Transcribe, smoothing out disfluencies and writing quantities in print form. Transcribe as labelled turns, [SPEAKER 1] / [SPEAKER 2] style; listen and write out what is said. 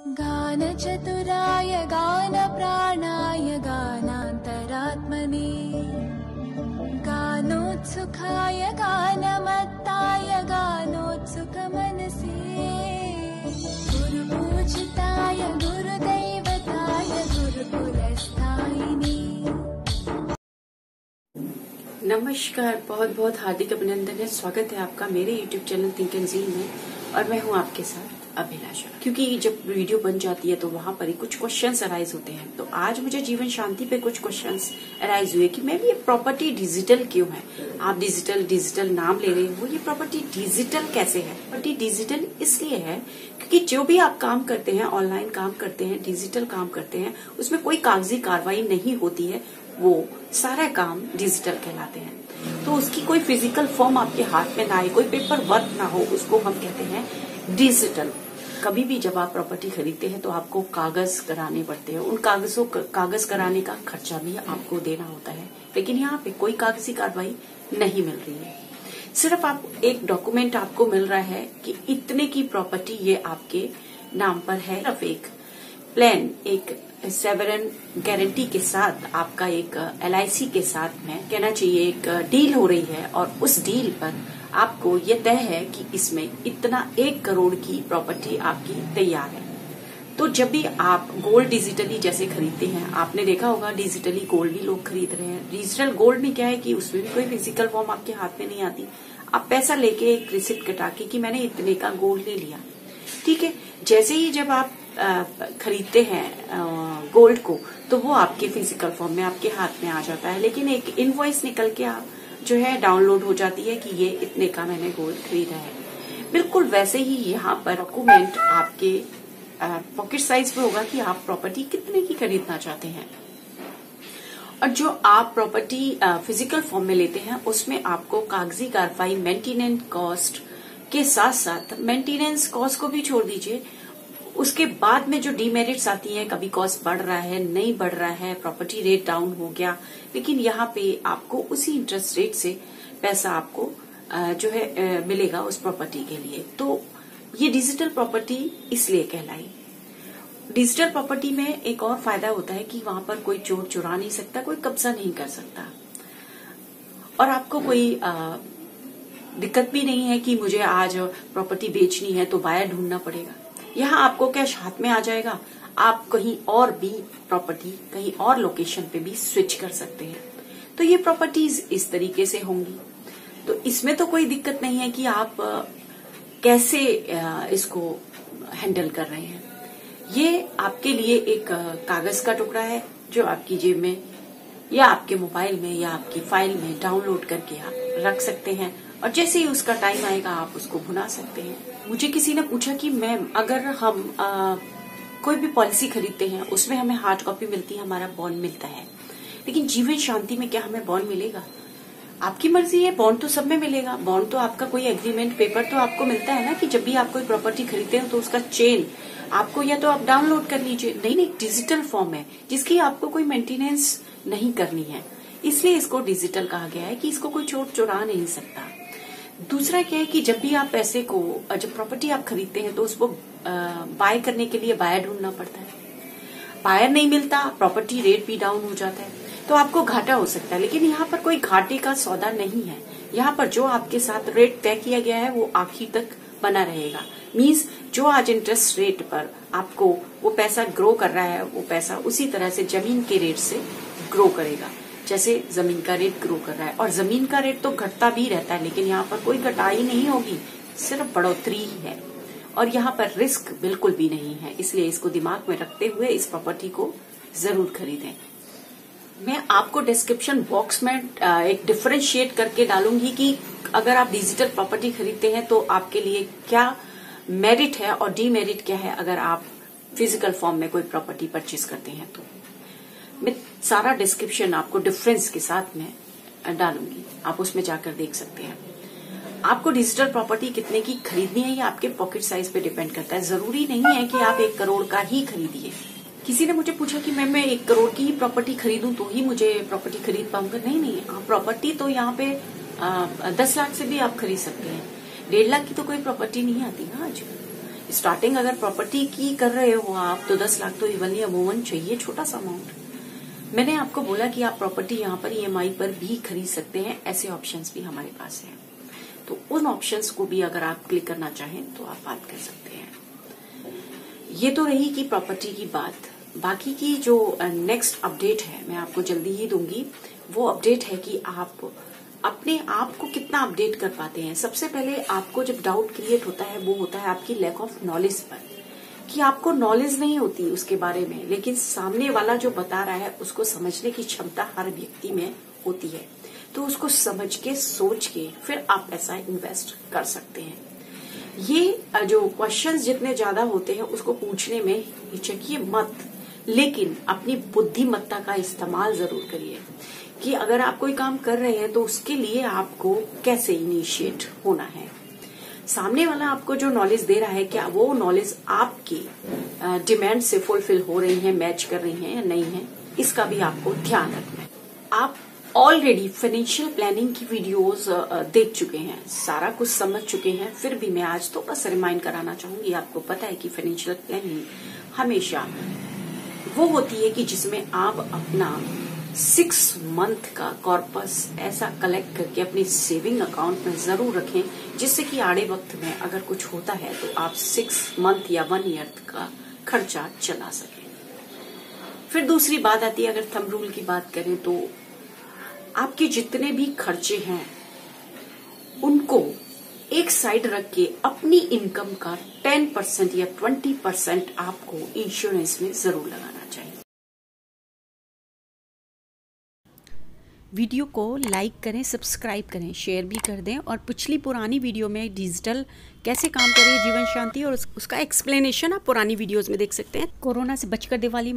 [SPEAKER 1] गानचतुराय गानप्राणाय गानान्तरात्मने गानोत्सुकाय गानमत्ताय गानोत्सुकमनसे गुरुपूजिताय गुरुदैवताय गुरुकुलस्थायिने।
[SPEAKER 2] नमस्कार, बहुत बहुत हार्दिक अभिनंदन है। स्वागत है आपका मेरे YouTube channel think and zeal में और मैं हूं आपके साथ अभिलाषा। क्योंकि जब वीडियो बन जाती है तो वहां पर ही कुछ क्वेश्चंस अराइज होते हैं। तो आज मुझे जीवन शांति पे कुछ क्वेश्चंस अराइज हुए कि मैम ये प्रॉपर्टी डिजिटल क्यों है? आप डिजिटल नाम ले रहे हो, ये प्रॉपर्टी डिजिटल कैसे है? प्रॉपर्टी डिजिटल इसलिए है क्योंकि जो भी आप काम करते हैं, ऑनलाइन काम करते हैं, डिजिटल काम करते हैं, उसमें कोई कागजी कार्रवाई नहीं होती है, वो सारा काम डिजिटल कहलाते हैं। तो उसकी कोई फिजिकल फॉर्म आपके हाथ में ना आए, कोई पेपर वर्क ना हो, उसको हम कहते हैं डिजिटल। कभी भी जब आप प्रॉपर्टी खरीदते हैं तो आपको कागज कराने पड़ते हैं, उन कागज कराने का खर्चा भी आपको देना होता है। लेकिन यहाँ पे कोई कागजी कार्रवाई नहीं मिल रही है, सिर्फ आप एक डॉक्यूमेंट आपको मिल रहा है कि इतने की प्रॉपर्टी ये आपके नाम पर है। सिर्फ एक प्लान, एक सेवरन गारंटी के साथ आपका एक LIC के साथ में कहना चाहिए एक डील हो रही है और उस डील पर आपको ये तय है कि इसमें इतना 1 करोड़ की प्रॉपर्टी आपकी तैयार है। तो जब भी आप गोल्ड डिजिटली जैसे खरीदते हैं, आपने देखा होगा डिजिटली गोल्ड भी लोग खरीद रहे हैं। डिजिटल गोल्ड में क्या है कि उसमें भी कोई फिजिकल फॉर्म आपके हाथ में नहीं आती। आप पैसा लेके एक रिसिप्ट कटा के कि मैंने इतने का गोल्ड ले लिया, ठीक है। जैसे ही जब आप खरीदते हैं गोल्ड को तो वो आपके फिजिकल फॉर्म में आपके हाथ में आ जाता है, लेकिन एक इनवॉइस निकल के आप जो है डाउनलोड हो जाती है कि ये इतने का मैंने गोल्ड खरीदा है। बिल्कुल वैसे ही यहाँ पर डॉक्यूमेंट आपके पॉकेट साइज में होगा कि आप प्रॉपर्टी कितने की खरीदना चाहते हैं। और जो आप प्रॉपर्टी फिजिकल फॉर्म में लेते हैं उसमें आपको कागजी कार्रवाई, मेंटेनेंस कॉस्ट के साथ साथ मेंटेनेंस कॉस्ट को भी छोड़ दीजिए, उसके बाद में जो डीमेरिट्स आती हैं, कभी कॉस्ट बढ़ रहा है, नहीं बढ़ रहा है, प्रॉपर्टी रेट डाउन हो गया, लेकिन यहाँ पे आपको उसी इंटरेस्ट रेट से पैसा आपको जो है मिलेगा उस प्रॉपर्टी के लिए। तो ये डिजिटल प्रॉपर्टी इसलिए कहलाई। डिजिटल प्रॉपर्टी में एक और फायदा होता है कि वहां पर कोई चोर चुरा नहीं सकता, कोई कब्जा नहीं कर सकता और आपको कोई दिक्कत भी नहीं है कि मुझे आज प्रॉपर्टी बेचनी है तो बायर ढूंढना पड़ेगा। यहाँ आपको कैश हाथ में आ जाएगा, आप कहीं और भी प्रॉपर्टी, कहीं और लोकेशन पे भी स्विच कर सकते हैं। तो ये प्रॉपर्टीज इस तरीके से होंगी। तो इसमें तो कोई दिक्कत नहीं है कि आप कैसे इसको हैंडल कर रहे हैं। ये आपके लिए एक कागज का टुकड़ा है जो आपकी जेब में या आपके मोबाइल में या आपकी फाइल में डाउनलोड करके आप रख सकते हैं और जैसे ही उसका टाइम आएगा आप उसको भुना सकते हैं। मुझे किसी ने पूछा कि मैम अगर हम कोई भी पॉलिसी खरीदते हैं उसमें हमें हार्ड कॉपी मिलती है, हमारा बॉन्ड मिलता है, लेकिन जीवन शांति में क्या हमें बॉन्ड मिलेगा? आपकी मर्जी है, बॉन्ड तो सब में मिलेगा। बॉन्ड तो आपका कोई एग्रीमेंट पेपर तो आपको मिलता है ना कि जब भी आप कोई प्रॉपर्टी खरीदते हो तो उसका चेन आपको या तो आप डाउनलोड कर लीजिए। नहीं, डिजिटल फॉर्म है जिसकी आपको कोई मेंटेनेंस नहीं करनी है, इसलिए इसको डिजिटल कहा गया है कि इसको कोई चोर चुरा नहीं सकता। दूसरा क्या है कि जब भी आप पैसे को, जब प्रॉपर्टी आप खरीदते हैं तो उसको बाय करने के लिए बायर ढूंढना पड़ता है। बायर नहीं मिलता, प्रॉपर्टी रेट भी डाउन हो जाता है, तो आपको घाटा हो सकता है। लेकिन यहाँ पर कोई घाटे का सौदा नहीं है। यहाँ पर जो आपके साथ रेट तय किया गया है वो आखिर तक बना रहेगा। मींस जो आज इंटरेस्ट रेट पर आपको वो पैसा ग्रो कर रहा है, वो पैसा उसी तरह से जमीन के रेट से ग्रो करेगा जैसे जमीन का रेट ग्रो कर रहा है। और जमीन का रेट तो घटता भी रहता है, लेकिन यहाँ पर कोई घटाई नहीं होगी, सिर्फ बढ़ोतरी ही है और यहाँ पर रिस्क बिल्कुल भी नहीं है। इसलिए इसको दिमाग में रखते हुए इस प्रॉपर्टी को जरूर खरीदें। मैं आपको डिस्क्रिप्शन बॉक्स में एक डिफरेंशिएट करके डालूंगी कि अगर आप डिजिटल प्रॉपर्टी खरीदते हैं तो आपके लिए क्या मेरिट है और डीमेरिट क्या है अगर आप फिजिकल फॉर्म में कोई प्रॉपर्टी परचेज करते हैं। तो मैं सारा डिस्क्रिप्शन आपको डिफरेंस के साथ में डालूंगी, आप उसमें जाकर देख सकते हैं। आपको डिजिटल प्रॉपर्टी कितने की खरीदनी है ये आपके पॉकेट साइज पे डिपेंड करता है। जरूरी नहीं है कि आप 1 करोड़ का ही खरीदिए। किसी ने मुझे पूछा कि मैं 1 करोड़ की ही प्रॉपर्टी खरीदूं तो ही मुझे प्रॉपर्टी खरीद पाऊंगा। नहीं, आप प्रॉपर्टी तो यहाँ पे 10 लाख से भी आप खरीद सकते हैं। 1.5 लाख की तो कोई प्रॉपर्टी नहीं आती ना आज। स्टार्टिंग अगर प्रॉपर्टी की कर रहे हो आप तो 10 लाख तो इवन या वोवन चाहिए, छोटा सा अमाउंट। मैंने आपको बोला कि आप प्रॉपर्टी यहाँ पर ईएमआई पर भी खरीद सकते हैं, ऐसे ऑप्शंस भी हमारे पास हैं। तो उन ऑप्शंस को भी अगर आप क्लिक करना चाहें तो आप बात कर सकते हैं। ये तो रही कि प्रॉपर्टी की बात। बाकी की जो नेक्स्ट अपडेट है मैं आपको जल्दी ही दूंगी। वो अपडेट है कि आप अपने आप को कितना अपडेट कर पाते हैं। सबसे पहले आपको जब डाउट क्रिएट होता है वो होता है आपकी लैक ऑफ नॉलेज पर, कि आपको नॉलेज नहीं होती उसके बारे में, लेकिन सामने वाला जो बता रहा है उसको समझने की क्षमता हर व्यक्ति में होती है। तो उसको समझ के सोच के फिर आप पैसा इन्वेस्ट कर सकते हैं। ये जो क्वेश्चंस जितने ज्यादा होते हैं उसको पूछने में हिचकिए मत, लेकिन अपनी बुद्धिमत्ता का इस्तेमाल जरूर करिए कि अगर आप कोई काम कर रहे हैं तो उसके लिए आपको कैसे इनिशिएट होना है। सामने वाला आपको जो नॉलेज दे रहा है क्या वो नॉलेज आपकी डिमांड से फुलफिल हो रही है, मैच कर रही है या नहीं है, इसका भी आपको ध्यान रखना है। आप ऑलरेडी फाइनेंशियल प्लानिंग की वीडियोस देख चुके हैं, सारा कुछ समझ चुके हैं, फिर भी मैं आज तो बस रिमाइंड कराना चाहूंगी। आपको पता है कि फाइनेंशियल प्लानिंग हमेशा वो होती है कि जिसमें आप अपना 6 मंथ का कॉर्पस ऐसा कलेक्ट करके अपनी सेविंग अकाउंट में जरूर रखें, जिससे कि आड़े वक्त में अगर कुछ होता है तो आप 6 मंथ या 1 ईयर का खर्चा चला सकें। फिर दूसरी बात आती है, अगर थंब रूल की बात करें तो आपके जितने भी खर्चे हैं उनको एक साइड रख के अपनी इनकम का 10% या 20% आपको इंश्योरेंस में जरूर लगाना चाहिए।
[SPEAKER 3] वीडियो को लाइक करें, सब्सक्राइब करें, शेयर भी कर दें और पिछली पुरानी वीडियो में डिजिटल कैसे काम कर रही है जीवन शांति और उसका एक्सप्लेनेशन आप पुरानी वीडियोस में देख सकते हैं। कोरोना से बचकर दिवाली